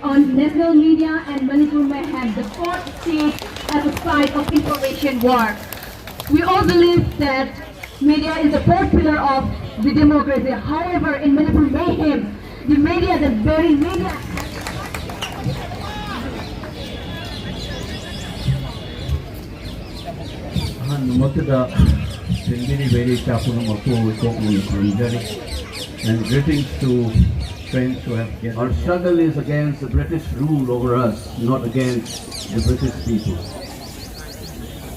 on national media, and Manipur may have the fourth state as a site of information war. We all believe that media is the fourth pillar of the democracy. However, in Manipur mayhem, the media, the very media, and greetings to friends who have gathered. Our struggle is against the British rule over us, not against the British people.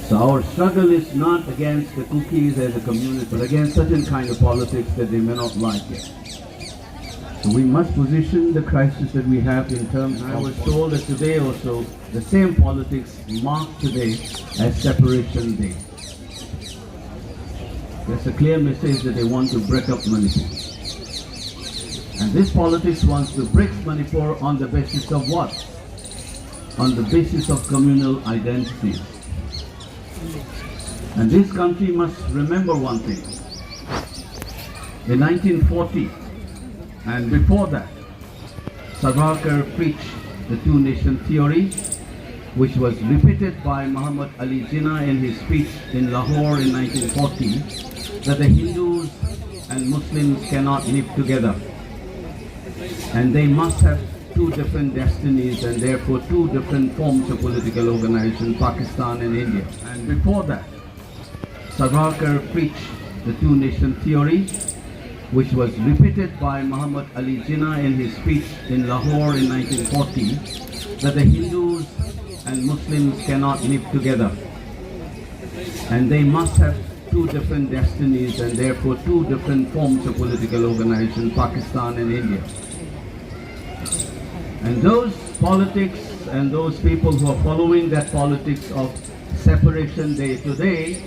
So our struggle is not against the cookies as a community, but against certain kind of politics that they may not like it. So we must position the crisis that we have in terms of, I was told that today also, the same politics marked today as Separation Day. There's a clear message that they want to break up Manipur. And this politics wants to break Manipur on the basis of what? On the basis of communal identity. And this country must remember one thing. In 1940, and before that, Savarkar preached the two-nation theory, which was repeated by Muhammad Ali Jinnah in his speech in Lahore in 1940, that the Hindus and Muslims cannot live together. And they must have two different destinies and therefore two different forms of political organization, Pakistan and India. And before that, Savarkar preached the two-nation theory, which was repeated by Muhammad Ali Jinnah in his speech in Lahore in 1940, that the Hindus and Muslims cannot live together. And they must have two different destinies and therefore two different forms of political organization, Pakistan and India. And those politics and those people who are following that politics of separation day today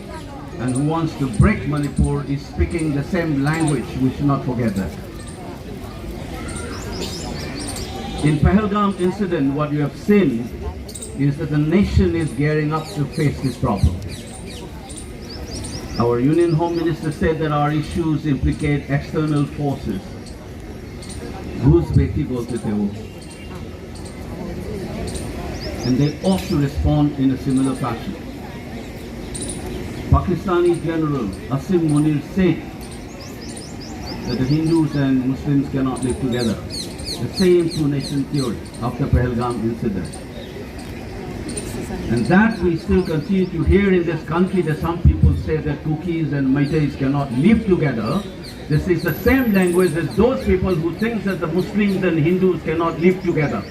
and who wants to break Manipur is speaking the same language. We should not forget that. In Pahalgam incident, what you have seen is that the nation is gearing up to face this problem. Our Union Home Minister said that our issues implicate external forces. Whose beti bolte the wo? And they ought to respond in a similar fashion. Pakistani General Asim Munir said that the Hindus and Muslims cannot live together. The same two-nation theory after Pahalgam incident. And that we still continue to hear in this country, that some people say that Kukis and Meiteis cannot live together. This is the same language as those people who think that the Muslims and Hindus cannot live together.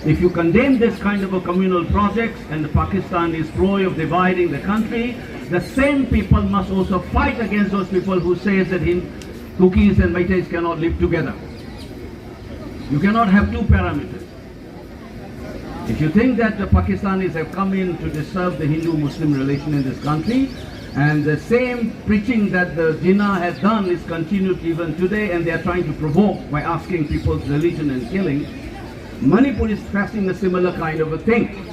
If you condemn this kind of a communal project and Pakistan is ploy of dividing the country, the same people must also fight against those people who say that Kukis and Meiteis cannot live together. You cannot have two parameters. If you think that the Pakistanis have come in to disturb the Hindu-Muslim relation in this country, and the same preaching that the Jinnah has done is continued even today, and they are trying to provoke by asking people's religion and killing, Manipur is facing a similar kind of a thing.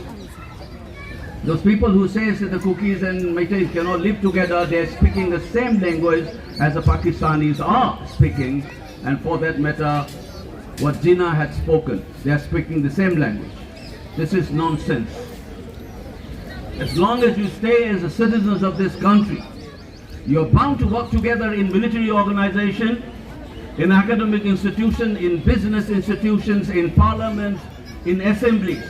Those people who say that the Kukis and Meiteis cannot live together, they are speaking the same language as the Pakistanis are speaking, and for that matter, what Jinnah had spoken, they are speaking the same language. This is nonsense. As long as you stay as the citizens of this country, you are bound to work together in military organization, in academic institutions, in business institutions, in parliament, in assemblies.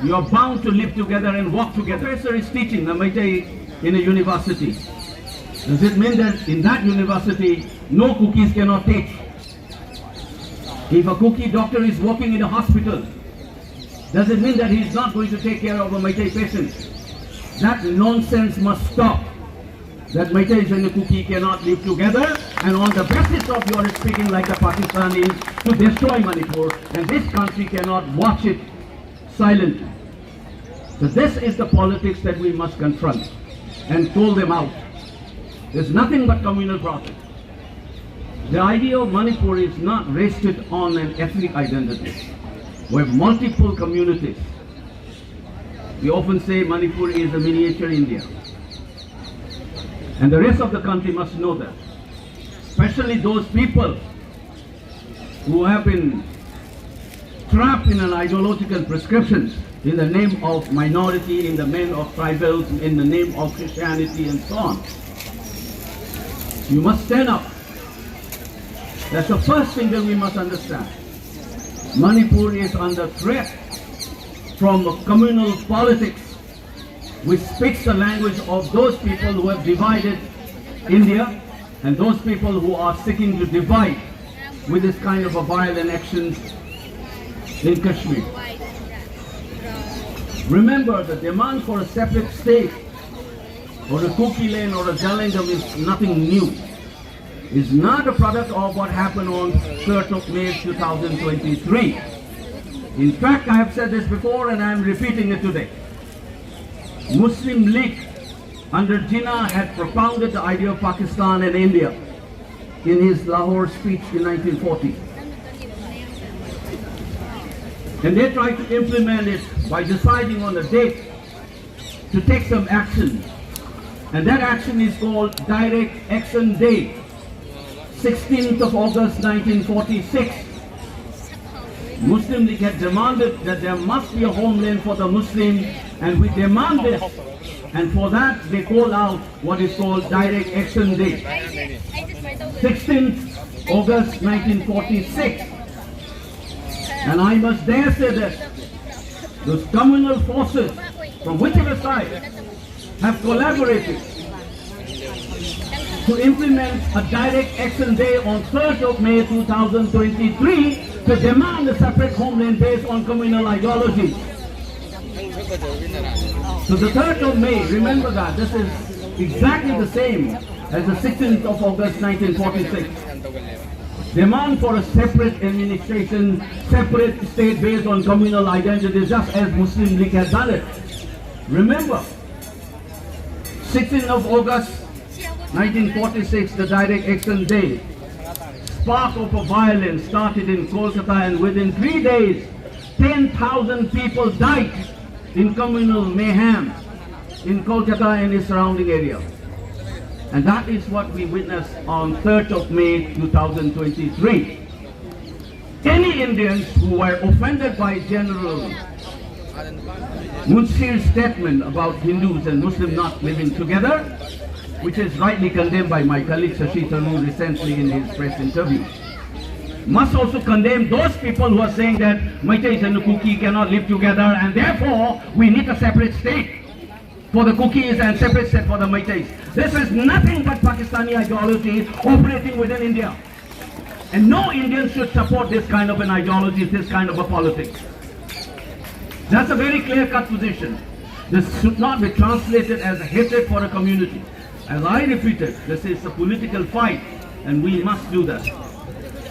You are bound to live together and work together. The professor is teaching a Meitei in a university. Does it mean that in that university, no cookies cannot teach? If a cookie doctor is working in a hospital, does it mean that he is not going to take care of a Meitei patient? That nonsense must stop. That Meiteis and the Kuki cannot live together, and on the basis of your speaking like the Pakistanis to destroy Manipur, and this country cannot watch it silently. So this is the politics that we must confront and call them out. There's nothing but communal process. The idea of Manipur is not rested on an ethnic identity. We have multiple communities. We often say Manipur is a miniature India. And the rest of the country must know that. Especially those people who have been trapped in an ideological prescriptions in the name of minority, in the name of tribals, in the name of Christianity and so on. You must stand up. That's the first thing that we must understand. Manipur is under threat from communal politics, which speaks the language of those people who have divided India and those people who are seeking to divide with this kind of a violent actions in Kashmir. Remember, the demand for a separate state or a Kuki Lane or a Jalingam is nothing new. It's not a product of what happened on 3rd of May 2023. In fact, I have said this before and I am repeating it today. Muslim League under Jinnah had propounded the idea of Pakistan and India in his Lahore speech in 1940. And they tried to implement it by deciding on a date to take some action. And that action is called Direct Action Day, 16th of August 1946. Muslim League had demanded that there must be a homeland for the Muslim, and we demanded, and for that they call out what is called Direct Action Day, 16th August 1946. And I must dare say that those communal forces from whichever side have collaborated to implement a Direct Action Day on 3rd of May 2023 to demand a separate homeland based on communal ideology. So the 3rd of May, remember that, this is exactly the same as the 16th of August 1946. Demand for a separate administration, separate state based on communal identity, just as Muslim League has done it. Remember, 16th of August 1946, the Direct Action Day. Spark of violence started in Kolkata, and within 3 days, 10,000 people died in communal mayhem in Kolkata and its surrounding area. And that is what we witnessed on 3rd of May 2023. Any Indians who were offended by General Munshir's statement about Hindus and Muslims not living together, which is rightly condemned by my colleague Shashi Tharoor recently in his press interview, must also condemn those people who are saying that Meiteis and the Kuki cannot live together and therefore we need a separate state for the Kukis and separate state for the Meiteis. This is nothing but Pakistani ideology operating within India. And no Indian should support this kind of an ideology, this kind of a politics. That's a very clear-cut position. This should not be translated as a hatred for a community. As I repeated, this is a political fight and we must do that.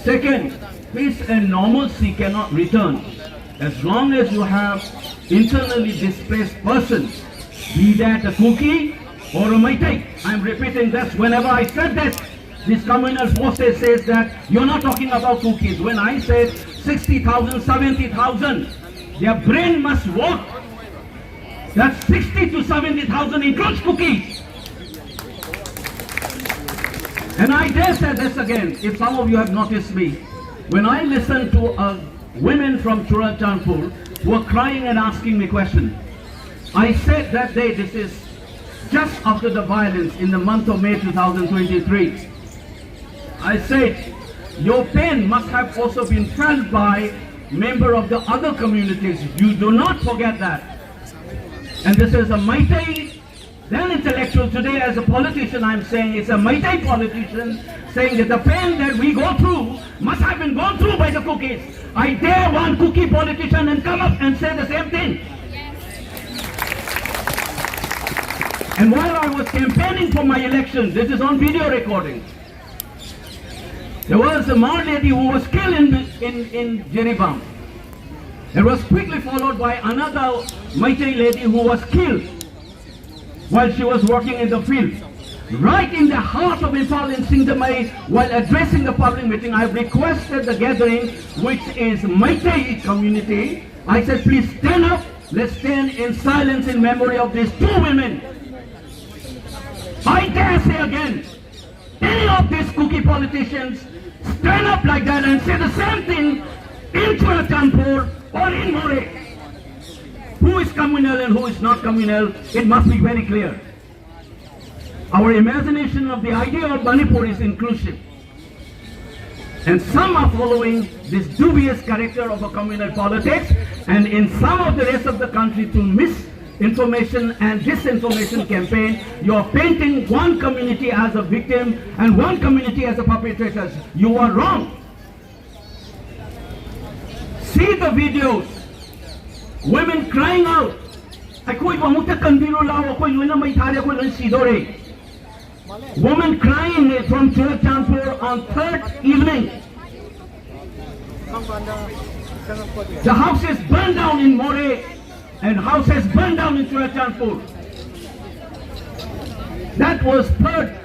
Second, peace and normalcy cannot return as long as you have internally displaced persons, be that a Kuki or a Meitei. I'm repeating this. Whenever I said this, these communal forces says that you're not talking about Kukis. When I said 60,000, 70,000, their brain must work. That's 60 to 70,000 includes Kukis. And I dare say this again, if some of you have noticed me, when I listen to women from Churachandpur who are crying and asking me questions, I said that day, this is just after the violence in the month of May 2023. I said, your pain must have also been felt by members of the other communities. You do not forget that. And this is a Meitei, then intellectual. Today as a politician I'm saying it's a Meitei politician saying that the pain that we go through must have been gone through by the Kukis. I dare one Kuki politician and come up and say the same thing. And while I was campaigning for my election, this is on video recording, there was a Mar lady who was killed in Jeribam. It was quickly followed by another Meitei lady who was killed while she was working in the field. Right in the heart of Imphal in Singdamai, while addressing the public meeting, I requested the gathering, which is Meitei community. I said, please stand up, let's stand in silence in memory of these two women. I dare say again, any of these Kuki politicians stand up like that and say the same thing in Churachandpur or in More. Who is communal and who is not communal, it must be very clear. Our imagination of the idea of Manipur is inclusive. And some are following this dubious character of a communal politics, and in some of the rest of the country through misinformation and disinformation campaign, you are painting one community as a victim and one community as a perpetrator. You are wrong. See the videos. Women crying out. Woman crying from Churachandpur on third evening. The houses burned down in More and houses burned down in Churachandpur. That was third.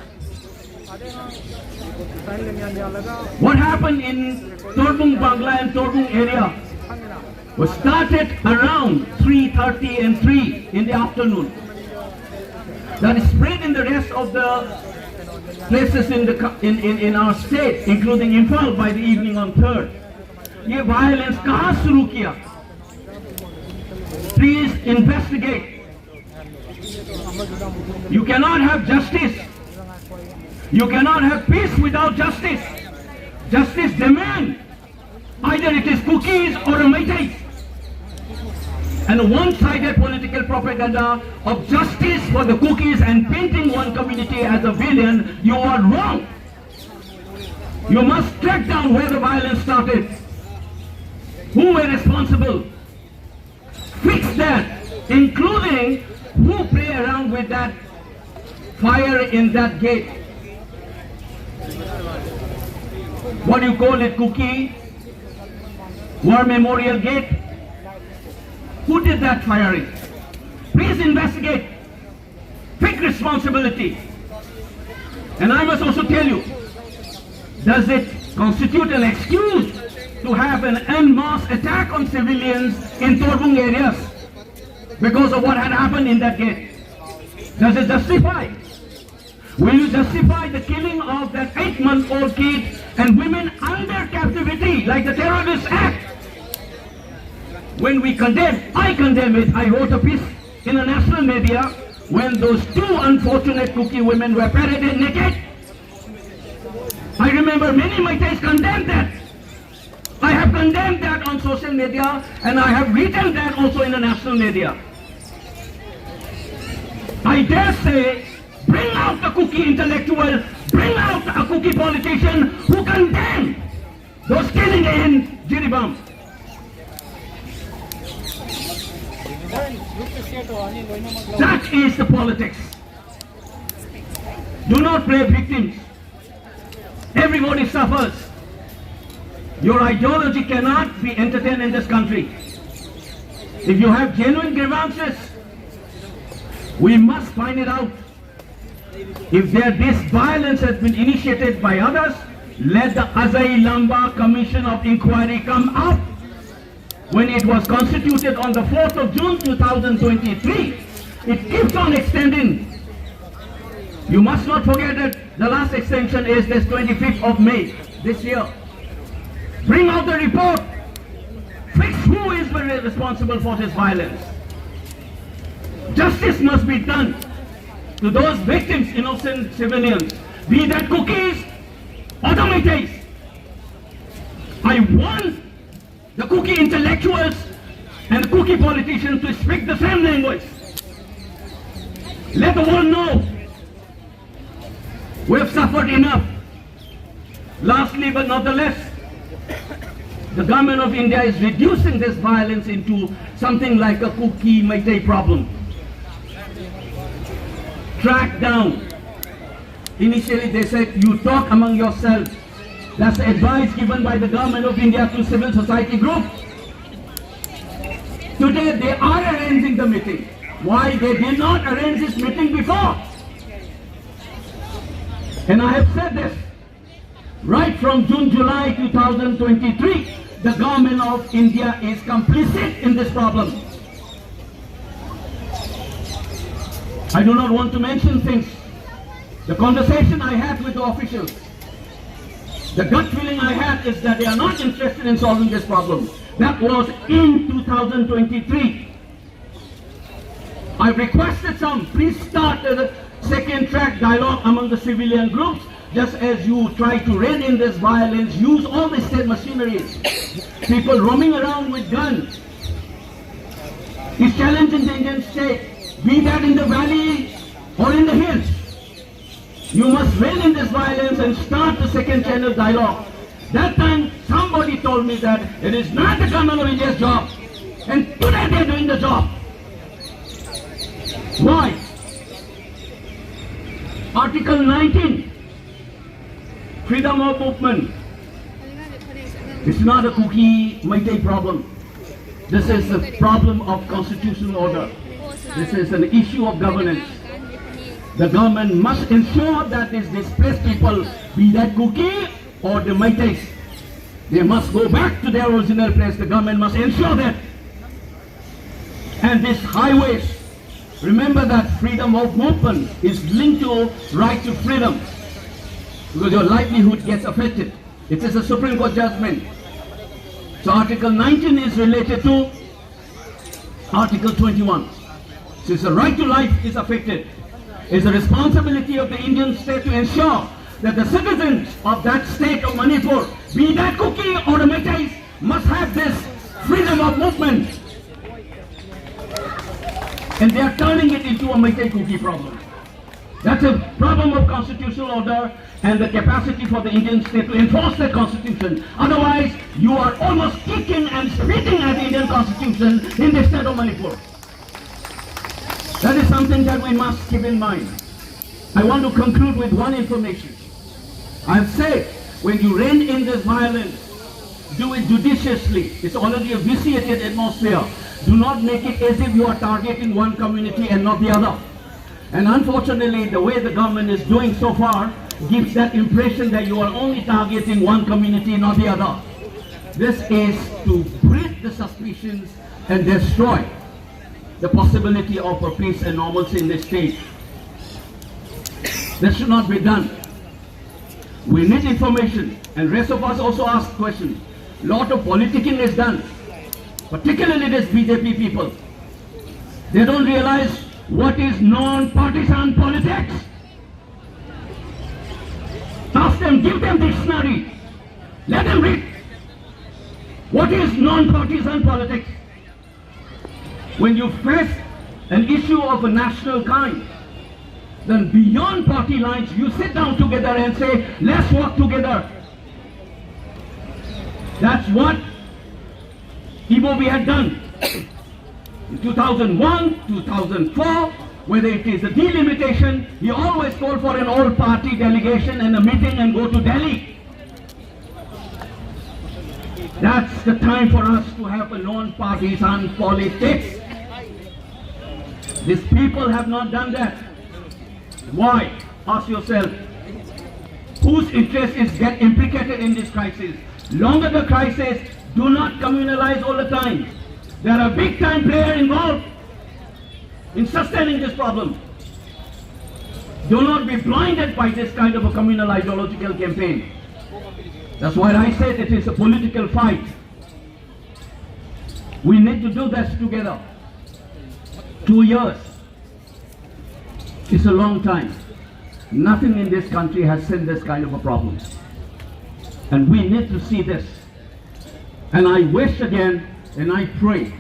What happened in Torbung Bangla and Torbung area was started around 3:30 and 3 in the afternoon. That is spread in the rest of the places in our state, including Imphal by the evening on 3rd. ये violence कहाँ शुरू किया? Please investigate. You cannot have justice. You cannot have peace without justice. Justice demands either it is cookies or a Meiteis. And a one-sided political propaganda of justice for the cookies and painting one community as a villain, you are wrong. You must track down where the violence started. Who were responsible? Fix that, including who play around with that fire in that gate. What do you call it, cookie? War Memorial Gate? Who did that firing? Please investigate. Take responsibility. And I must also tell you, does it constitute an excuse to have an en masse attack on civilians in Torbung areas because of what had happened in that gate? Does it justify? Will you justify the killing of that 8-month-old kid and women under captivity like the Terrorist Act? When we condemn, I condemn it. I wrote a piece in the national media when those 2 unfortunate cookie women were paraded naked. I remember many Meiteis condemned that. I have condemned that on social media and I have written that also in the national media. I dare say, bring out the cookie intellectual, bring out a cookie politician who condemned those killing in Jiribam. That is the politics. Do not play victims. Everybody suffers. Your ideology cannot be entertained in this country. If you have genuine grievances, we must find it out. If this violence has been initiated by others, let the Azai Lamba Commission of Inquiry come up. When it was constituted on the 4th of June 2023, it keeps on extending. You must not forget that the last extension is this 25th of May this year. Bring out the report. Fix who is responsible for this violence. Justice must be done to those victims, innocent civilians, be that cookies or the Meiteis. I want the cookie intellectuals and the cookie politicians to speak the same language. Let the world know we have suffered enough. Lastly but not the least, the government of India is reducing this violence into something like a cookie Meitei problem. Track down. Initially they said you talk among yourselves. That's the advice given by the government of India to civil society groups. Today they are arranging the meeting. Why they did not arrange this meeting before? And I have said this, right from June, July 2023, the government of India is complicit in this problem. I do not want to mention things. The conversation I had with the officials, the gut feeling I had is that they are not interested in solving this problem. That was in 2023. I requested some, please start the second track dialogue among the civilian groups. Just as you try to rein in this violence, use all the state machineries. People roaming around with guns is challenging the Indian state, be that in the valley or in the hills. You must rein in this violence and start the second channel dialogue. That time somebody told me that it is not the government of India's job, and today they are doing the job. Why? Article 19, freedom of movement. It's not a cookie Meitei problem. This is a problem of constitutional order. This is an issue of governance. The government must ensure that these displaced people, be that cookie or the Meiteis, they must go back to their original place. The government must ensure that. And these highways, remember that freedom of movement is linked to right to freedom, because your livelihood gets affected. It is a Supreme Court judgment. So Article 19 is related to Article 21. Since the right to life is affected, it is the responsibility of the Indian state to ensure that the citizens of that state of Manipur, be that cookie or the Meiteis, must have this freedom of movement. And they are turning it into a Meitei cookie problem. That's a problem of constitutional order and the capacity for the Indian state to enforce the constitution. Otherwise, you are almost kicking and spitting at the Indian constitution in the state of Manipur. That is something that we must keep in mind. I want to conclude with one information. I've said, when you rein in this violence, do it judiciously. It's already a vitiated atmosphere. Do not make it as if you are targeting one community and not the other. And unfortunately, the way the government is doing so far gives that impression that you are only targeting one community, not the other. This is to breed the suspicions and destroy the possibility of a peace and normalcy in the state. This should not be done. We need information, and rest of us also ask questions. Lot of politicking is done, particularly these BJP people. They don't realize what is non-partisan politics. Ask them, give them dictionary, let them read. What is non-partisan politics? When you face an issue of a national kind, then beyond party lines, you sit down together and say, let's work together. That's what Ibobi had done. In 2001, 2004, whether it is a delimitation, he always called for an all-party delegation and a meeting and go to Delhi. That's the time for us to have a non-partisan politics. These people have not done that. Why? Ask yourself. Whose interest is get implicated in this crisis? Longer the crisis, do not communalize all the time. There are a big time player involved in sustaining this problem. Do not be blinded by this kind of a communal ideological campaign. That's why I said it is a political fight. We need to do this together. 2 years. It's a long time. Nothing in this country has seen this kind of a problem. And we need to see this. And I wish again, and I pray,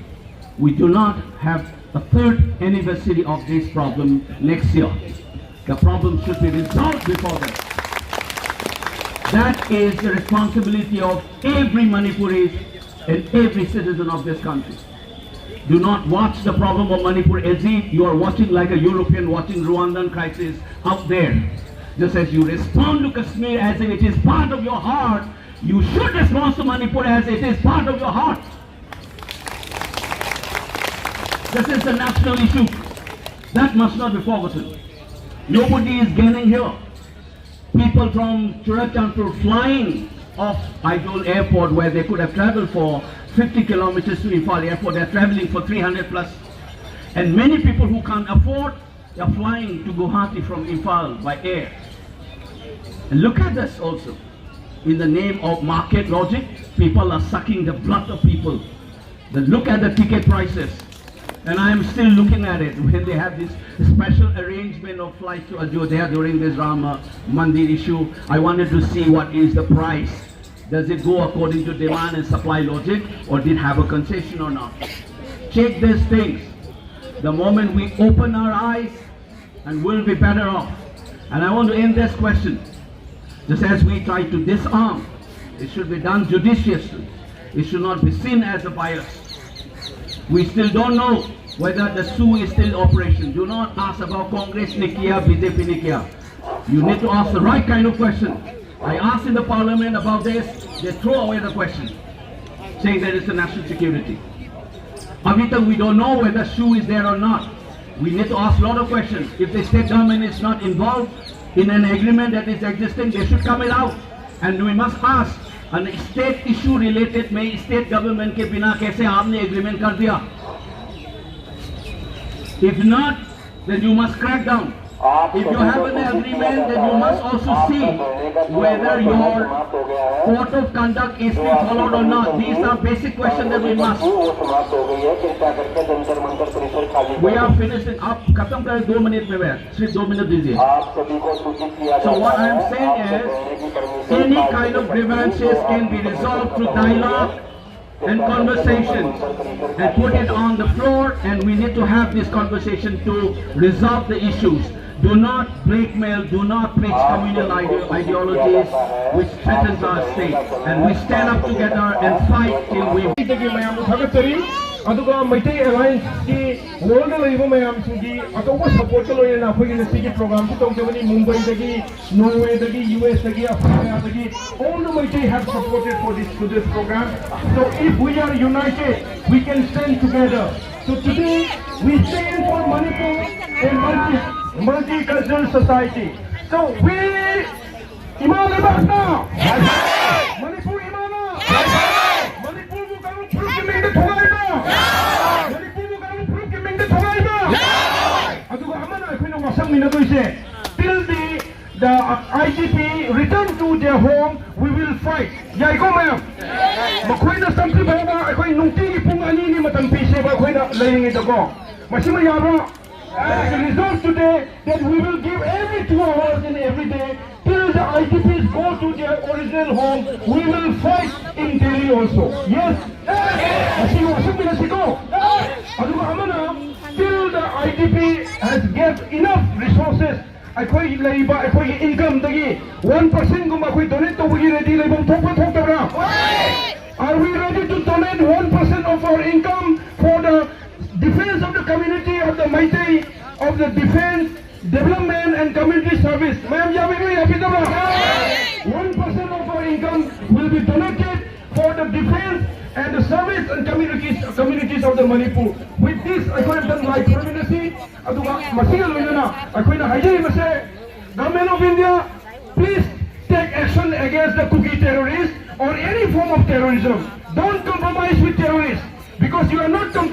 we do not have a third anniversary of this problem next year. The problem should be resolved before that. That is the responsibility of every Manipuri and every citizen of this country. Do not watch the problem of Manipur as if you are watching like a European watching Rwandan crisis out there. Just as you respond to Kashmir as if it is part of your heart, you should respond to Manipur as it is part of your heart. This is the national issue. That must not be forgotten. Nobody is gaining here. People from Churachandpur flying off Aizol airport, where they could have traveled for 50 kilometers to Yaifare airport, they are traveling for 300 plus. And many people who can't afford, they are flying to Guwahati from Imphal by air. And look at this also. In the name of market logic, People are sucking the blood of people. Then look at the ticket prices. And I am still looking at it when they have this special arrangement of flights to Ayodhya during this Rama Mandir issue. I wanted to see what is the price. Does it go according to demand and supply logic, or did it have a concession or not? Check these things. The moment we open our eyes, and we'll be better off. And I want to end this question. Just as we try to disarm, it should be done judiciously. It should not be seen as a virus. We still don't know whether the SU is still in operation. Do not ask about Congress Nikia, BJP Nikia. You need to ask the right kind of question. I asked in the parliament about this, they throw away the question, saying that it's a national security. Avita, we don't know whether SU is there or not. We need to ask a lot of questions. If the state government is not involved in an agreement that is existing, they should come it out. And we must ask, an state issue related में state government के बिना कैसे आपने agreement कर दिया? If not, then you must crack down. If you have an agreement, then you must also see whether your code of conduct is being followed or not. These are basic questions that we must. We are finishing up. खत्म करें 2 minute में बैठ. सिर्फ 2 minute दीजिए. So what I am saying is, any kind of grievances can be resolved through dialogue and conversations, and put it on the floor, and we need to have this conversation to resolve the issues. Do not blackmail, do not preach communal ideologies which threatens our state, and we stand up together and fight till we aduga Maitai Alliance ki world level mayam singi atoba support lo yana khoi na sigi program ki tongjabani Mumbai dagi, Norway dagi, US dagi, Africa dagi, all the Maitai have supported for this program. So if we are united, we can stand together. So today we stand for Manipur and multicultural society. So we Imam Bakna Manipur Imana Manipur ko karu proof ke minde thogai na Manipur ko karu proof ke minde thogai na aduga amana akhina wasam mina toise till the IGP return to their home, we will fight. Yaiko ma'am makhoi na samti baba akhoi nungti ki pung ani ni matam pise ba khoi na laing ito ko masima yaro. As a result today, that we will give every 2 hours in every day till the IGPs go to their original home. We will fight in Delhi also. Yes? Till the IGP has get enough resources. Akhoi laiba akhoi income dagi 1% gum akhoi donate to we ready laibam thokpa thoktabra. Are we ready to donate 1% of our income for the defense of the community of the Maitai, of the defense, development and community service? Ma'am, 1% of our income will be donated for the defense and the service and communities of the Manipur. With this, I could have done like presidency. Government of India, please take action against the cookie terrorists or any form of terrorism. Don't compromise with terrorists, because you are not doing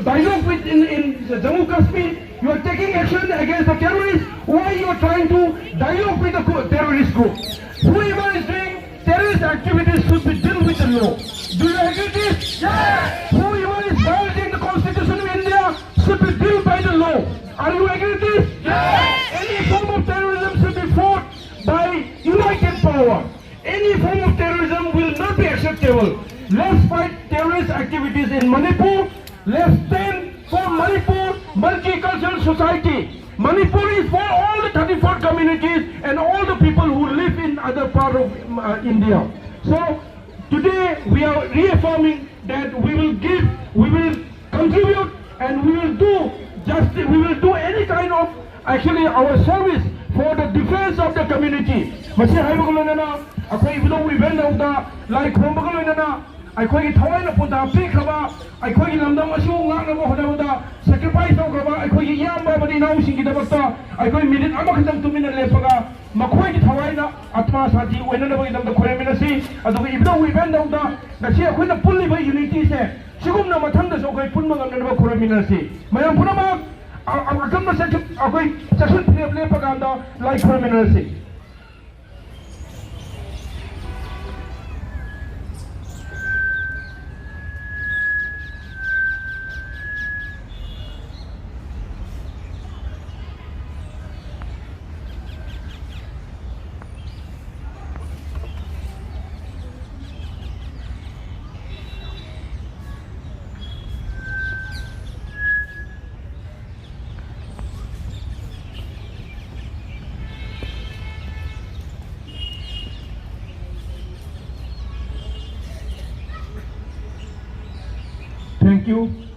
dialogue with in Jammu Kashmir. You are taking action against the terrorists. Why you are trying to dialogue with the terrorist group? Whoever is doing terrorist activities should be dealt with the law. Do you agree with this? Yes. Whoever is violating the Constitution of India should be dealt by the law. Are you agree with this? Yes. Any form of terrorism should be fought by united power. Any form of terrorism will not be acceptable. Let's fight terrorist activities in Manipur. Let's stand for Manipur multicultural society. Manipur is for all the 34 communities and all the people who live in other part of India. So today we are reaffirming that we will contribute, and we will do justice. We will do any kind of our service for the defense of the community. Even though we went out the like akhoi thawai na puta pikhaba akhoi lamdam asu ngak na hoda sacrifice tawgraba akhoi yamba bani nau singi dabakta akhoi minute amakhatam tumina lepaga makhoi ki thawai na atma sathi oina na bagi dam da khore minasi adu even though we went out the ngasi akhoi na pulli bai unity se sigum na mathang da so khoi punma ngam na khore minasi mayam punama akam na se akhoi chaksun lepaga da like khore minasi Thank you.